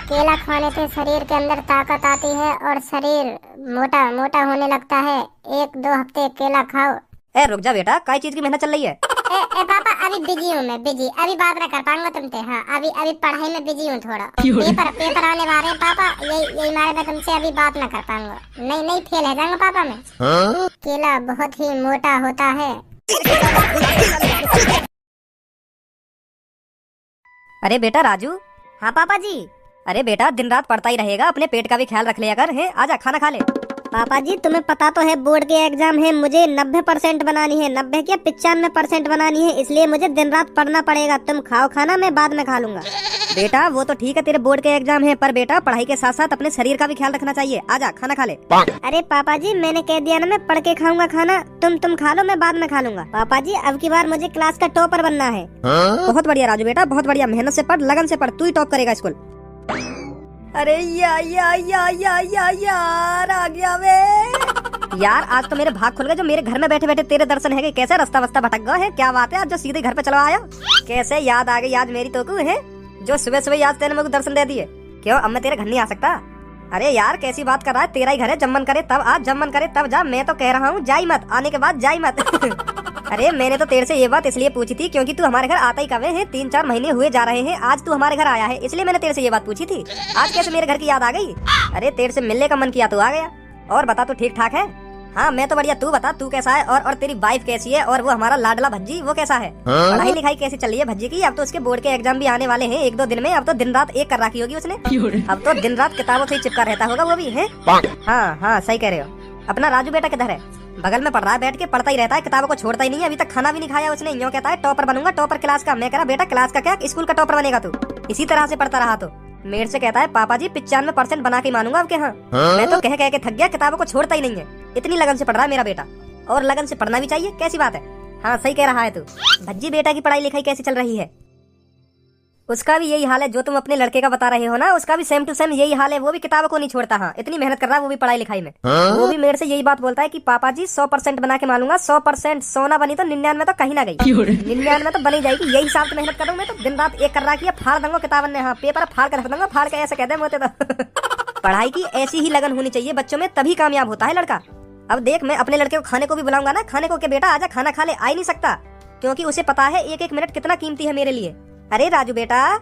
केला खाने से शरीर के अंदर ताकत आती है और शरीर मोटा मोटा होने लगता है। 1-2 हफ्ते केला खाओ। ए रुक जा बेटा, काय चीज की मेहनत चल रही है? ए पापा, अभी बिजी हूँ मैं, बिजी, अभी बात ना कर पाऊंगा तुमसे। हाँ, अभी पढ़ाई में बिजी हूँ थोड़ा। पेपर आने वाले हैं पापा, यही मारे मैं तुमसे अभी बात ना कर पाऊंगा। नहीं फेल है जाऊंगा पापा मैं। केला बहुत ही मोटा होता है। अरे बेटा राजू। हाँ पापा जी। अरे बेटा दिन रात पढ़ता ही रहेगा, अपने पेट का भी ख्याल रख लिया कर। है आजा खाना खा ले। पापा जी तुम्हें पता तो है बोर्ड के एग्जाम है, मुझे 90% बनानी है, 90 क्या 95% बनानी है, इसलिए मुझे दिन रात पढ़ना पड़ेगा। तुम खाओ खाना, मैं बाद में खा लूंगा। बेटा वो तो ठीक है, तेरे बोर्ड के एग्जाम है, पर बेटा पढ़ाई के साथ साथ अपने शरीर का भी ख्याल रखना चाहिए। आजा खाना खा ले। अरे पापा जी मैंने कह दिया ना, मैं पढ़ के खाऊंगा खाना। तुम खा लो, मैं बाद में खा लूंगा। पापा जी अब की बार मुझे क्लास का टॉपर बनना है। बहुत बढ़िया राजू बेटा, बहुत बढ़िया। मेहनत से पढ़, लगन से पढ़, तू ही टॉप करेगा स्कूल। अरे यार आ गया वे। यार आज तो मेरे भाग खुल गए, जो मेरे घर में बैठे बैठे तेरे दर्शन है। कैसे रास्ता वस्ता भटक गए है, क्या बात है आज जो सीधे घर पे चलो आया। कैसे याद आ गई आज मेरी तो है, जो सुबह सुबह आज तेरे मेरे को दर्शन दे दिए। क्यों अब मैं तेरे घर नहीं आ सकता? अरे यार कैसी बात कर रहा है, तेरा ही घर है, जब मन करे तब आ, जब मन करे तब जा। मैं तो कह रहा हूँ जाई मत, आने के बाद जाई मत। अरे मैंने तो तेरे से ये बात इसलिए पूछी थी क्योंकि तू हमारे घर आता ही कब है, 3-4 महीने हुए जा रहे हैं। आज तू हमारे घर आया है, इसलिए मैंने तेरे से ये बात पूछी थी। आज कैसे मेरे घर की याद आ गई? अरे तेरे से मिलने का मन किया, तू आ गया। और बता तू ठीक ठाक है? हाँ मैं तो बढ़िया, तू बता तू कैसा है? और तेरी वाइफ कैसी है? और वो हमारा लाडला भज्जी वो कैसा है? पढ़ाई लिखाई कैसी चल रही है भज्जी की? अब तो उसके बोर्ड के एग्जाम भी आने वाले हैं 1-2 दिन में। अब तो दिन रात एक कर रखी होगी उसने। अब तो दिन रात किताबों से ही चिपका रहता होगा वो भी है। हाँ सही कह रहे हो। अपना राजू बेटा किधर है? बगल में पढ़ रहा है, बैठ के पढ़ता ही रहता है, किताबों को छोड़ता ही नहीं है। अभी तक खाना भी नहीं खाया उसने। यूँ कहता है टॉपर बनूंगा, टॉपर क्लास का। मैं कह रहा बेटा क्लास का क्या, स्कूल का टॉपर बनेगा तू। इसी तरह से पढ़ता रहा तो मेरे से कहता है पापा जी 95% बना के मानूंगा आपके यहाँ। मैं तो कह के थक गया, किताबों को छोड़ता ही नहीं है। इतनी लगन से पढ़ रहा है मेरा बेटा, और लगन से पढ़ना भी चाहिए। कैसी बात है? हाँ सही कह रहा है तू। भज्जी बेटा की पढ़ाई लिखाई कैसी चल रही है? उसका भी यही हाल है जो तुम अपने लड़के का बता रहे हो ना, उसका भी सेम टू सेम यही हाल है। वो भी किताबों को नहीं छोड़ता। हाँ इतनी मेहनत कर रहा है वो भी पढ़ाई लिखाई में। वो भी मेरे से यही बात बोलता है कि पापा जी 100% बना के मानूंगा। 100% सोना बनी तो 99 तो कहीं ना गई, 99 तो बनी जाएगी। यही साल तो मेहनत कर रहा हूँ मैं तो, दिन रात एक कर रहा है। फाड़ दूंगा किताबन ने, हाँ पेपर फाड़ कर रख दूंगा, फाड़ के ऐसे कहते हैं मोते तो। पढ़ाई की ऐसी ही लगन होनी चाहिए बच्चों में, तभी कामयाब होता है लड़का। अब देख मैं अपने लड़के को खाने को भी बुलाऊंगा ना, खाने को के बेटा आजा खाना खा ले, आ ही नहीं सकता क्योंकि उसे पता है 1-1 मिनट कितना कीमती है मेरे लिए। अरे राजू बेटा।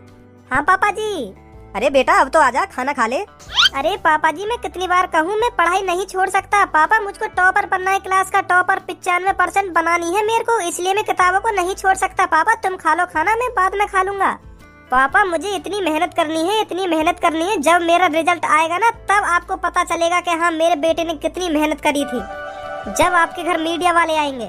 हाँ पापा जी। अरे बेटा अब तो आजा खाना खा ले। अरे पापा जी मैं कितनी बार कहूँ, मैं पढ़ाई नहीं छोड़ सकता। पापा मुझको टॉपर बनना है, क्लास का टॉपर, 95% बनानी है मेरे को, इसलिए मैं किताबों को नहीं छोड़ सकता। पापा तुम खा लो खाना, मैं बाद में खा लूंगा। पापा मुझे इतनी मेहनत करनी है, इतनी मेहनत करनी है, जब मेरा रिजल्ट आएगा ना तब आपको पता चलेगा कि हाँ मेरे बेटे ने कितनी मेहनत करी थी। जब आपके घर मीडिया वाले आएंगे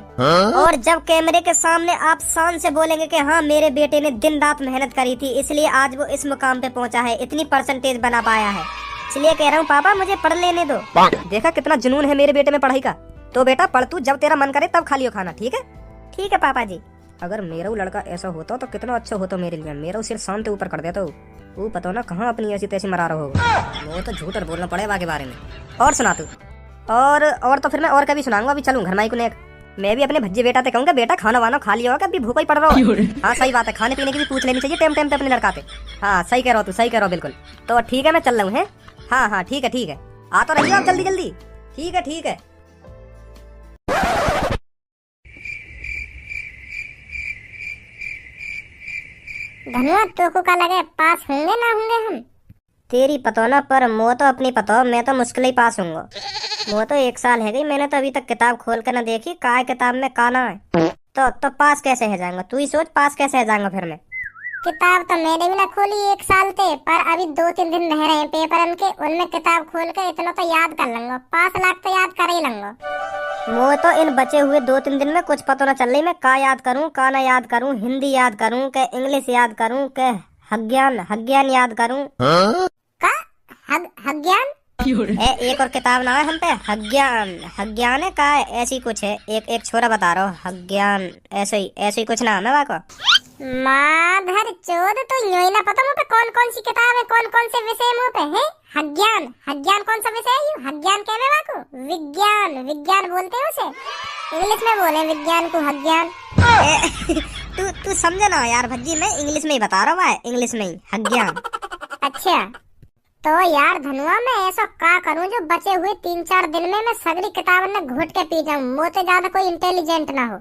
और जब कैमरे के सामने आप शान से बोलेंगे कि हाँ मेरे बेटे ने दिन रात मेहनत करी थी, इसलिए आज वो इस मुकाम पे पहुंचा है, इतनी परसेंटेज बना पाया है। इसलिए कह रहा हूँ पापा मुझे पढ़ लेने दो। देखा कितना जुनून है मेरे बेटे में पढ़ाई का। तो बेटा पढ़ तू, जब तेरा मन करे तब खा लियो खाना, ठीक है? ठीक है पापा जी। अगर मेरा लड़का ऐसा होता तो कितना अच्छा होता मेरे लिए। मेरा सिर शाम से ऊपर कर देता वो पता ना कहाँ अपनी ऐसी तैसी मरा रहा होगा। वो तो झूठ बोलना पड़ेगा के बारे में। और सुना तू। और तो फिर मैं और कभी सुनाऊंगा। अभी चलूं घर माई को ने, मैं भी अपने भज्जे बेटा से कहूंगा बेटा खाना वाना खा लिया होगा, अभी भूखा ही पड़ रहा हो। हाँ सही बात है, खाने पीने की भी पूछ लेनी चाहिए टाइम पे अपने लड़का पे। हाँ सही कह रहा हो तू, सही कह रहा हो बिल्कुल। तो ठीक है मैं चल रहा हूँ। हाँ ठीक है आ तो रहिए आप जल्दी। ठीक है। धन्यवाद। तो का लगे पास होंगे ना होंगे हम? तेरी पतो ना, पर मो तो अपनी पतो, मैं तो मुश्किल ही पास होऊंगा। वो तो 1 साल है गई, मैंने तो अभी तक किताब खोल कर न देखी काय किताब में काना है। तो पास कैसे है जाऊंगा? तू ही सोच पास कैसे है जाऊंगा फिर मैं। किताब तो मैंने भी ना खोली 1 साल से, पर अभी 2-3 दिन रह रहे हैं पेपर के, उनमें किताब खोल कर इतना तो याद कर लूंगा। 5 लाख तो याद कर ही लूंगा। वो तो इन बचे हुए 2-3 दिन में कुछ पता न चल रही मैं का याद करूं, का ना याद करूं, हिंदी याद करूं के इंग्लिश याद करूं के हज्ञान याद करूं। का हज्ञान? एक और किताब ना है हम पे, हज्ञान है का ऐसी कुछ है। एक छोरा बता रहा हूँ हज्ञान, ऐसे ही कुछ नाम है वाको। माधर चोद, तो यूं ही ना पता मुझे कौन सी किताब है, कौन से विषय मुझ पे है। हज्ञान कौन सा विषय है? हज्ञान कहने वाको विज्ञान बोलते हैं उसे, इंग्लिश में बोले विज्ञान को हज्ञान। तू समझे ना यार भज्जी, मैं इंग्लिश में ही बता रहा हूँ, इंग्लिश में ही हज्ञान। अच्छा तो यार धनुआ मैं ऐसा का करूं जो बचे हुए 3-4 दिन में मैं सगरी किताबन में घुट के पी जाऊं, मोते ज्यादा कोई इंटेलिजेंट ना हो,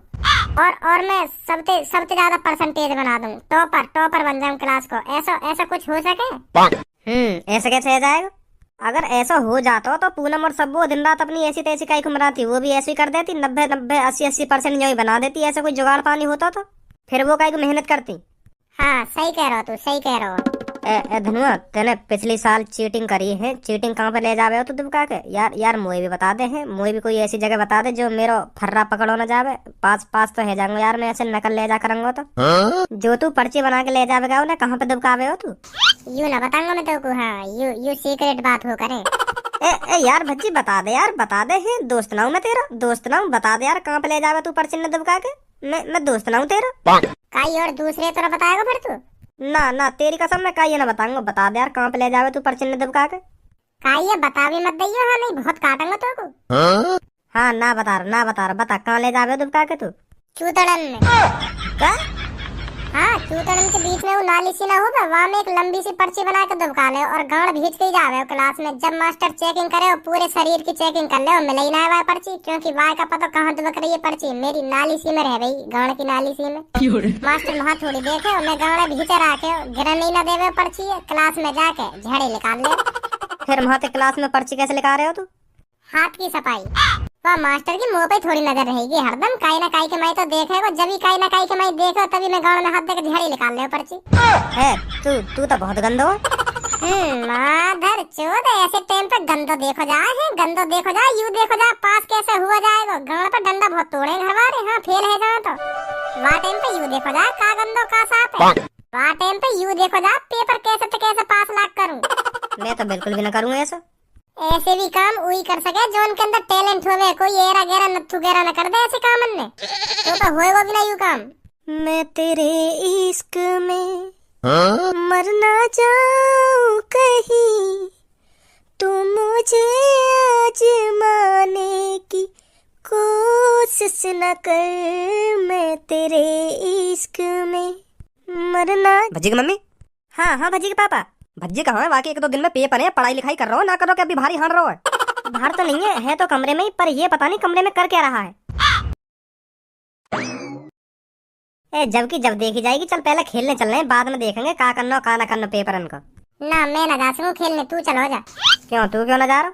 और मैं सबसे सबसे ज्यादा परसेंटेज बना दूं, टॉपर बन जाऊं क्लास को। ऐसा कुछ हो सके? ऐसे कैसे हो जाएगा? अगर ऐसा हो जाता तो पूनम और सब्बू दिन रात अपनी ऐसी तैसी काई घुमराती, वो भी ऐसी कर देती, 90 80% जो ही बना देती। ऐसा कोई जुगाड़ पानी होता तो फिर वो काई को मेहनत करती। हाँ सही कह रहा हो तू, सही कह रहा हो। धनुआ तेने पिछली साल चीटिंग करी है, चीटिंग कहाँ पे ले जावे हो तू दुबका के? यार मोए भी बता दे हैं, मोए भी कोई ऐसी जगह बता दे जो मेरो फर्रा पकड़ो न जावे। पास तो है जाऊंगा यार मैं ऐसे नकल ले जा करूंगा तो। जो तू पर्ची बना के ले जावेगा उन्हें कहाँ पे दुबकावे हो तू? यू ना बताऊंगा मैं तेरे को। हाँ यू सीक्रेट बात हो करे। यार भज्जी बता दे यार, बता दे है, दोस्त ना हूँ मैं तेरा, दोस्त ना हूँ, बता दे यार कहाँ पे ले जावे तू पर्ची न दुबका के। मैं दोस्त ना हूँ तेरा। काई और दूसरे तरह बताएगा फिर तू? ना तेरी कसम मैं काई ना बताऊंगा, बता दे यार कहाँ पे ले जावे तू पर्ची न दुबका के। काई ये बता भी मत दइयो। हाँ नहीं बहुत काटूंगा तो को। हाँ ना बता रहा बता कहाँ ले जावे दुबका के तू? चूतड़न में। क्या? हाँ चूतड़न के बीच में वो नाली सी ना होगा, वहाँ में एक लंबी सी पर्ची बना के दुबका ले और गाड़ भींच के ही जावे क्लास में। जब मास्टर चेकिंग करे और पूरे शरीर की चेकिंग कर ले और मिले ही ना है पर्ची, क्योंकि वाय का पता कहाँ दुबक रही है पर्ची, मेरी नाली सी में रह गई, गाड़ की नाली सी में। मास्टर वहाँ थोड़ी देखे और मैं गाड़ा भींचे रखे गिरन नहीं ना देवे पर्ची, क्लास में जाके झड़े निकाल ले। फिर वहाँ क्लास में पर्ची कैसे निकाल रहे हो तू? हाथ की सफाई। वह मास्टर की मुंह पे थोड़ी नजर रहेगी हरदम, काई ना काई के माई तो देखेगा, जब भी काई ना काई के माई देखो तभी मैं गाँव में हाथ देकर झड़ी निकाल ले पर्ची। है तू तो बहुत गंदो है। माधर चोद, ऐसे टाइम पे गंदो देखो जाए है, गंदो देखो जाए, यू देखो जाए पास कैसे हुआ जाएगा। गाँव पर डंडा बहुत तोड़े घर वाले। हाँ फेल है जहाँ तो वहाँ टाइम पे यू देखो जाए का गंदो का साफ है। वहाँ टाइम पे यू देखो जाए पेपर कैसे तो कैसे पास लाख करूँ। मैं तो बिल्कुल भी ना करूँगा ऐसा। ऐसे भी काम वही कर सके जो उनके अंदर टैलेंट होवे, कोई एरा गेरा नत्थु गेरा न कर दे ऐसे काम ने, तो होएगा भी ना यू काम। मैं तेरे इश्क में मर ना जाऊं कहीं, तू मुझे आजमाने की कोशिश न कर, मैं तेरे इश्क में मरना। भज्जी की मम्मी? हाँ भज्जी के पापा। भज्जी कहाँ है? बाकी 1-2 दिन में पेपर है, पढ़ाई लिखाई कर रहा हो ना करो, क्या अभी भारी हार रहा है? बाहर तो नहीं है तो कमरे में ही, पर ये पता नहीं कमरे में कर क्या रहा है। जब देखी जाएगी। चल पहले खेलने चल रहे हैं, बाद में देखेंगे का करना का ना करना पेपर को। ना मैं ना जा सकूं खेलने, तू चलो जा। क्यों तू क्यों ना जा रहा?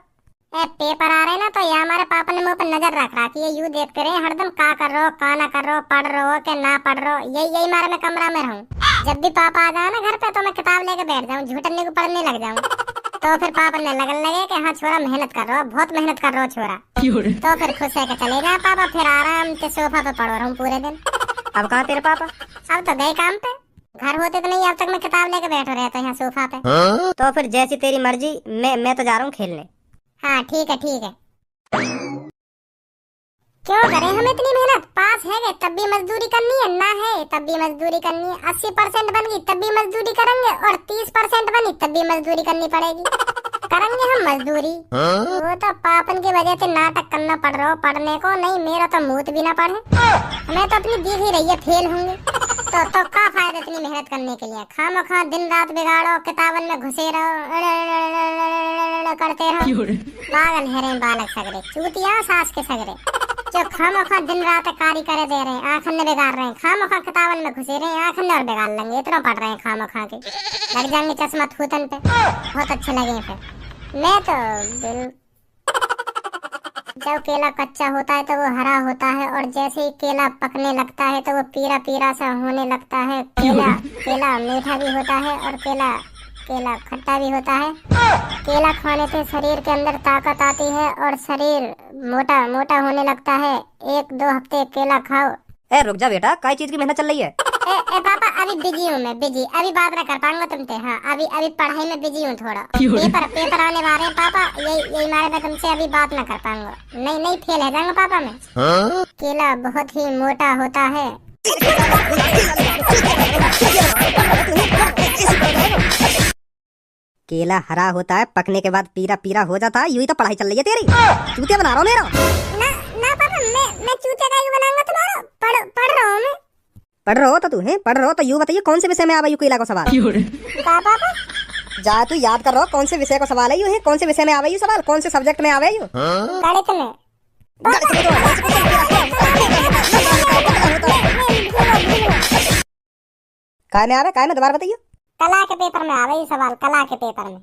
पेपर आ रहे ना तो ये हमारे पापा ने मुँह पर नजर रख रखी है, यू देखते रहे हरदम का कर रहे हो का ना कर रहे हो, पढ़ रहे हो के ना पढ़ रहे हो। यही मारे मैं कमरा में रहूं। जब भी पापा आ जाए ना घर पे तो मैं किताब लेके बैठ जाऊं, झूठने को पढ़ने लग जाऊं। तो फिर पापा ने लगन लगे कि हाँ छोरा मेहनत कर रहा हो, बहुत मेहनत कर रहा हो छोरा। तो फिर खुश है कि चले जाए पापा, फिर आराम से सोफा पे पढ़ो रहूं पूरे दिन। अब कहाँ तेरे पापा? अब तो गए काम पे, घर होते तो नहीं, अब तक मैं किताब लेके बैठा रहता यहाँ सोफा पे। तो फिर जैसी तेरी मर्जी, मैं तो जा रहा हूँ खेलने। हाँ ठीक है। क्यों करें हम इतनी मेहनत? पास है गए तब भी मजदूरी करनी है, ना है तब भी मजदूरी करनी है। 80% बन गई तब भी मजदूरी करेंगे, और 30% बनी तब भी मजदूरी करनी पड़ेगी। करेंगे हम मजदूरी। वो तो पापन की वजह से नाटक करना पड़ रहा हो पढ़ने को, नहीं मेरा तो मूत भी ना पढ़े। हमें तो अपनी दिख ही रही है फेल होंगे, तो का फायदा इतनी मेहनत करने के लिए? खामखा दिन रात बिगाड़ो, किताबन में घुसे रहो, करते रहो। पागल है बालक सगरे, चूतिया सास के सगरे, जो खामखा दिन रात कारी करे दे रहे हैं, आँखन ने बिगाड़ रहे हैं। खामखा किताबन में घुसे रहे हैं, आँखन ने और बिगाड़ लेंगे। इतना पढ़ रहे हैं खामखा के, लग जाएंगे चश्मा थूतन पे, बहुत अच्छे लगे फिर। मैं तो जब केला कच्चा होता है तो वो हरा होता है, और जैसे ही केला पकने लगता है तो वो पीला पीला सा होने लगता है। केला मीठा भी होता है और केला खट्टा भी होता है। केला खाने से शरीर के अंदर ताकत आती है और शरीर मोटा होने लगता है। 1-2 हफ्ते केला खाओ। रुक जा बेटा, काय चीज की मेहनत चल रही है? पापा अभी बिजी हूँ मैं, बिजी, अभी बात ना कर पाऊंगा तुमसे। हाँ अभी पढ़ाई में बिजी हूँ थोड़ा, पेपर आने वाले हैं पापा, यही मारे मैं तुमसे अभी बात ना कर पाऊंगा। नहीं फेल है जाऊंगा पापा मैं। केला बहुत ही मोटा होता है। केला हरा होता है, पकने के बाद पीला हो जाता है, यूं ही तो पढ़ाई चल रही है तेरी। चूतिया बना रहा हूँ मेरा? ना पापा मैं चूतिया का क्यों बनाऊंगा तुम्हारा? पढ़ रहा हूँ मैं। पढ़ रहे हो तो तू है, पढ़ रहे हो तो यूं बताइए कौन से विषय में आवा यू केला को सवाल? पापा जा तू याद कर रहा कौन से विषय का सवाल है यू है, कौन से विषय में आवे यू सवाल, कौन से सब्जेक्ट में आवे यू? गणित में। काय में आवे, काय में दोबारा बताइए। कला के पेपर में आवे ये सवाल, कला के पेपर में।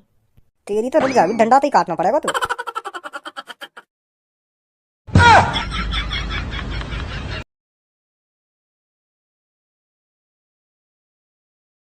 तेरी तो रुक जाएगी, डंडा तो ही काटना पड़ेगा तू।